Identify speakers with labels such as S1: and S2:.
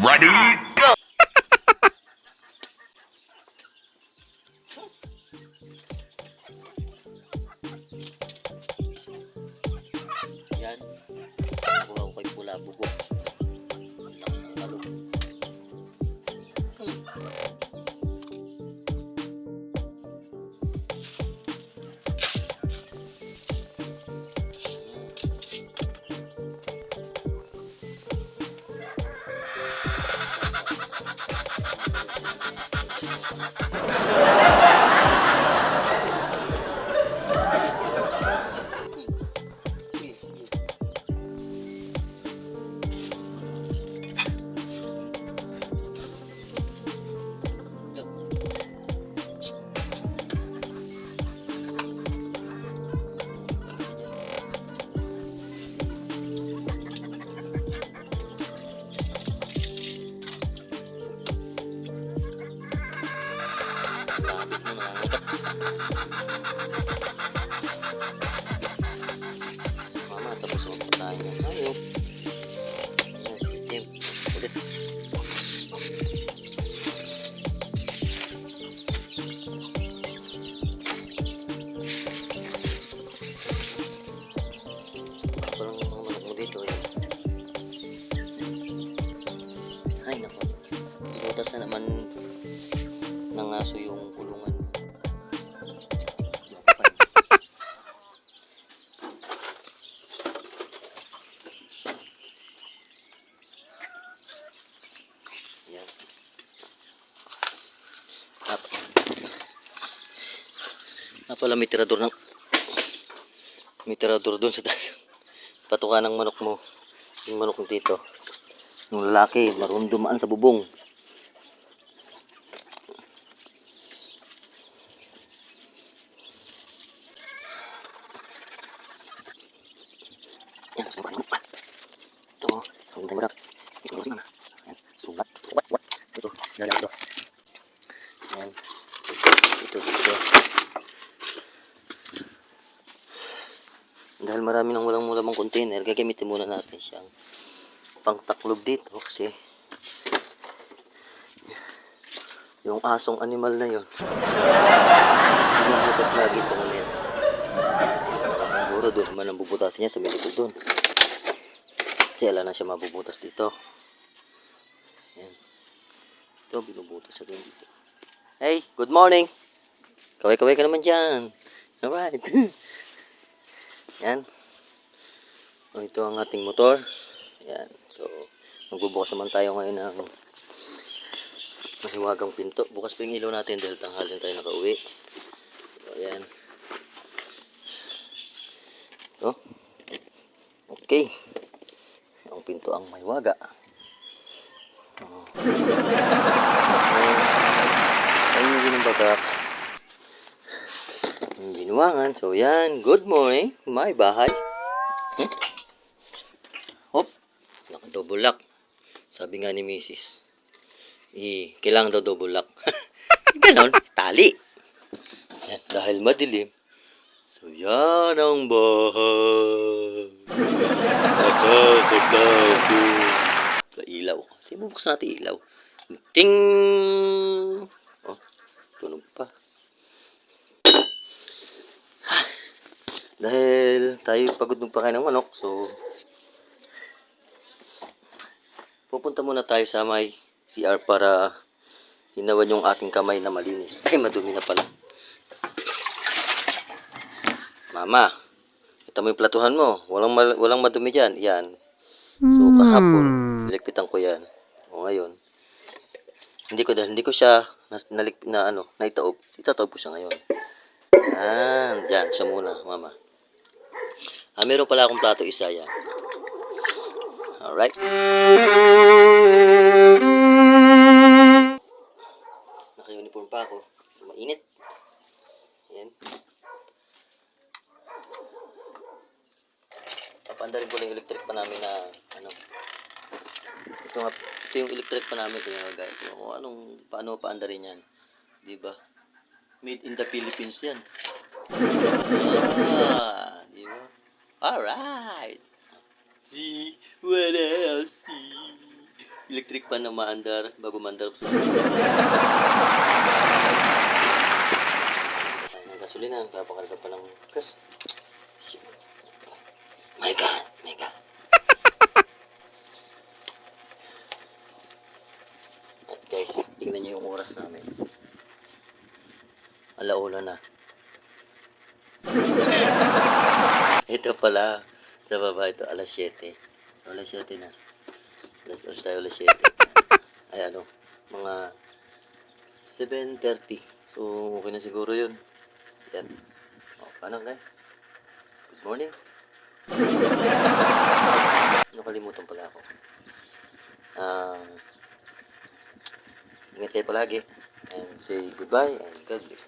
S1: Ready, go!
S2: Yan. Nakuha ko kay Pula Bugo. Ang lakas ng kalog. Lapit mo na. Mama, tapos mo tayo na tayo. Yan, itim. Ulit. Parang mga manok mo dito. Yan. Ay, naku. Butas na naman ng aso yung kulungan. Yan. Pala may tirador doon sa taas. Patuka ng manok mo. Yung manok mo dito. Yung lalaki, marunong dumaan sa bubong. Yan, subukan mo pa. Ito mo, ang ganda magap. Isubukan si mama. Yan, subat. What? Ito, lalaki ito. Yan. Ito. Dahil marami nang walang mulamang container, gagamitin muna natin siyang pangtaklob dito kasi yung asong animal na yun bumubutas lagi ito ngayon. Siguro doon naman ang bubutasin niya sa milikod doon kasi ala na siya mabubutas dito. Yan. Ito binubutas siya doon dito. Hey, good morning. Kaway-kaway ka naman dyan. Alright. Yan. O, ito ang ating motor. Yan. So, magbubukas naman tayo ngayon ng mahiwagang pinto. Bukas pa yung ilaw natin dahil tanghali tayo nakauwi. So, yan. So, okay. Ang pinto ang mahiwaga. Ayun yung bagak. Yung binuwangan. So, yan. Good morning. May bahay. Hop. Naka-double lock. Sabi nga ni Mrs. Kailangan daw double lock. Ganon. Tali. Yan, dahil madilim. So, yan ang bahay. Nakakatakot. Sa ilaw. Kasi bubuksan natin ilaw. Ting! Oh, tunog pa. Dahil tayo pagod magpakain ng manok, so pupunta muna tayo sa may CR para hinawan yung ating kamay na malinis. Ay, madumi na pala. Mama, kita mo yung platuhan mo. Walang madumi dyan. Yan. So, kahapon, niligpitan ko yan. O ngayon, hindi ko siya naitaob. Itataob ko siya ngayon. Yan, dyan siya muna, mama. Meron pala akong plato isa yan. Alright. Naka-uniform pa ako. Mainit. Yan. Papandarin ko lang yung electric pa namin na ito yung electric pa namin kaya guys. Paano paandarin yan? Diba? Made in the Philippines yan. Diba? Alright. See what I see. Electric pan na maandar bago maandar sa susunod. Tayo ng gasolina, papakarga pa ng gas. Shit. My God, my God. At guys, tingnan niyo yung oras namin. Alauna na. Ito pala, sa baba ito, alas 7. So, alas 7 na. Alas tayo, alas 7. Ay ano, mga 7:30. So, okay na siguro yun. Yan. O, paano guys? Good morning. Ay, nakalimutan pala ako. Ingat kayo palagi. And say goodbye and God bless.